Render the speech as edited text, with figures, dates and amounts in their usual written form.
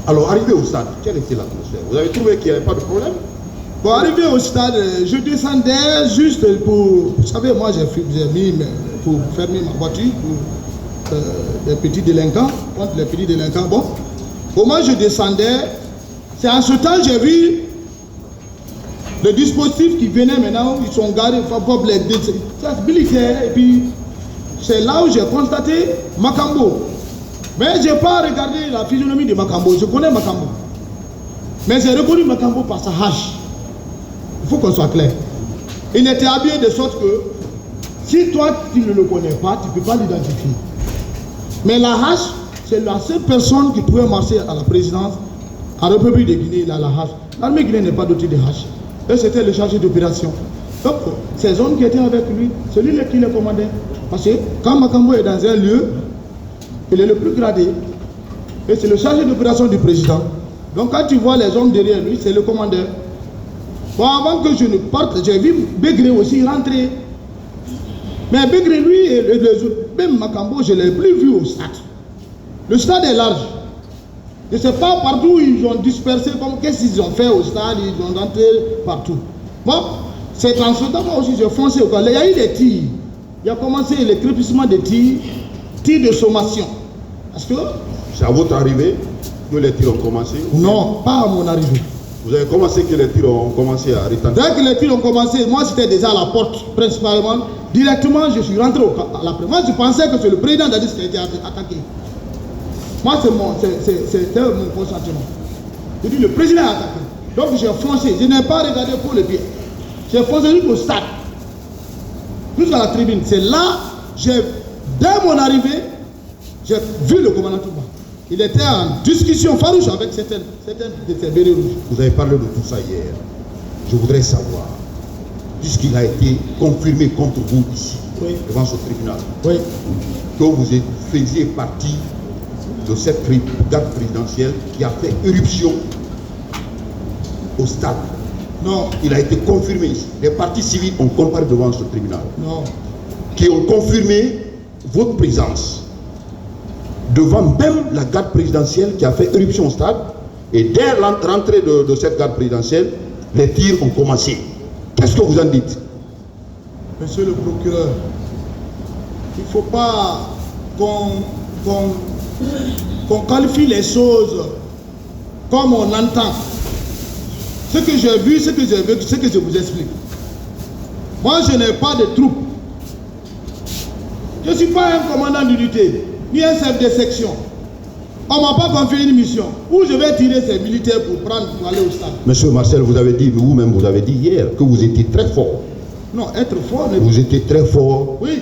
Alors, arrivé au stade, quelle était l'atmosphère? Vous avez trouvé qu'il n'y avait pas de problème? Bon, arrivé au stade, je descendais juste pour... Vous savez, moi, j'ai mis pour fermer ma voiture pour les petits délinquants, contre les petits délinquants. Bon, au moment où je descendais, c'est en ce temps que j'ai vu le dispositif qui venait maintenant, ils sont garés, c'est militaire, et puis c'est là où j'ai constaté Makambo. Mais je n'ai pas regardé la physionomie de Makambo, je connais Makambo. Mais j'ai reconnu Makambo par sa hache. Il faut qu'on soit clair. Il était habillé de sorte que si toi tu ne le connais pas, tu ne peux pas l'identifier. Mais la hache, c'est la seule personne qui pouvait marcher à la présidence. En République de Guinée, il a la hache. L'armée guinéenne n'est pas dotée de hache. Et c'était le chargé d'opération. Donc, ces hommes qui étaient avec lui, c'est lui qui les commandait. Parce que quand Makambo est dans un lieu, il est le plus gradé. Et c'est le chargé d'opération du président. Donc quand tu vois les hommes derrière lui, c'est le commandeur. Bon, avant que je ne parte, j'ai vu Begré aussi rentrer. Mais Begré, lui, et les autres, même Makambo, je ne l'ai plus vu au stade. Le stade est large. Je ne sais pas partout où ils ont dispersé, qu'est-ce qu'ils ont fait au stade, ils ont rentré partout. Bon, c'est en ce temps moi aussi, j'ai foncé au camp. Il y a eu des tirs. Il a commencé le crépissement des tirs de sommation. Parce que... C'est à votre arrivée que les tirs ont commencé? Non, pas à mon arrivée. Vous avez commencé que les tirs ont commencé à retentir? Dès que les tirs ont commencé, moi j'étais déjà à la porte, principalement. Directement, je suis rentré à la presse. Moi je pensais que c'est le président d'Addis qui a été attaqué. Moi c'est mon consentement. Je dis le président a attaqué. Donc j'ai foncé. Je n'ai pas regardé pour le pied. J'ai foncé jusqu'au stade. Jusqu'à la tribune. C'est là, dès mon arrivée, j'ai vu le commandant Touba. Il était en discussion farouche avec certains de ses bérets rouges. Vous avez parlé de tout ça hier. Je voudrais savoir, puisqu'il a été confirmé contre vous ici, oui, devant ce tribunal, oui, que vous faisiez partie de cette garde présidentielle qui a fait éruption au stade. Non. Il a été confirmé ici. Les partis civils ont comparé devant ce tribunal. Non. Qui ont confirmé votre présence devant même la garde présidentielle qui a fait éruption au stade. Et dès l'entrée de cette garde présidentielle, les tirs ont commencé. Qu'est-ce que vous en dites? Monsieur le procureur, il ne faut pas qu'on qualifie les choses comme on entend. Ce que j'ai vu, ce que j'ai vécu, ce que je vous explique. Moi, je n'ai pas de troupes. Je ne suis pas un commandant d'unité, ni un chef de section. On ne m'a pas confié une mission où je vais tirer ces militaires pour aller au stade. Monsieur Marcel, vous avez dit, vous-même, vous avez dit hier que vous étiez très fort. Non, être fort... Vous étiez très fort. Oui.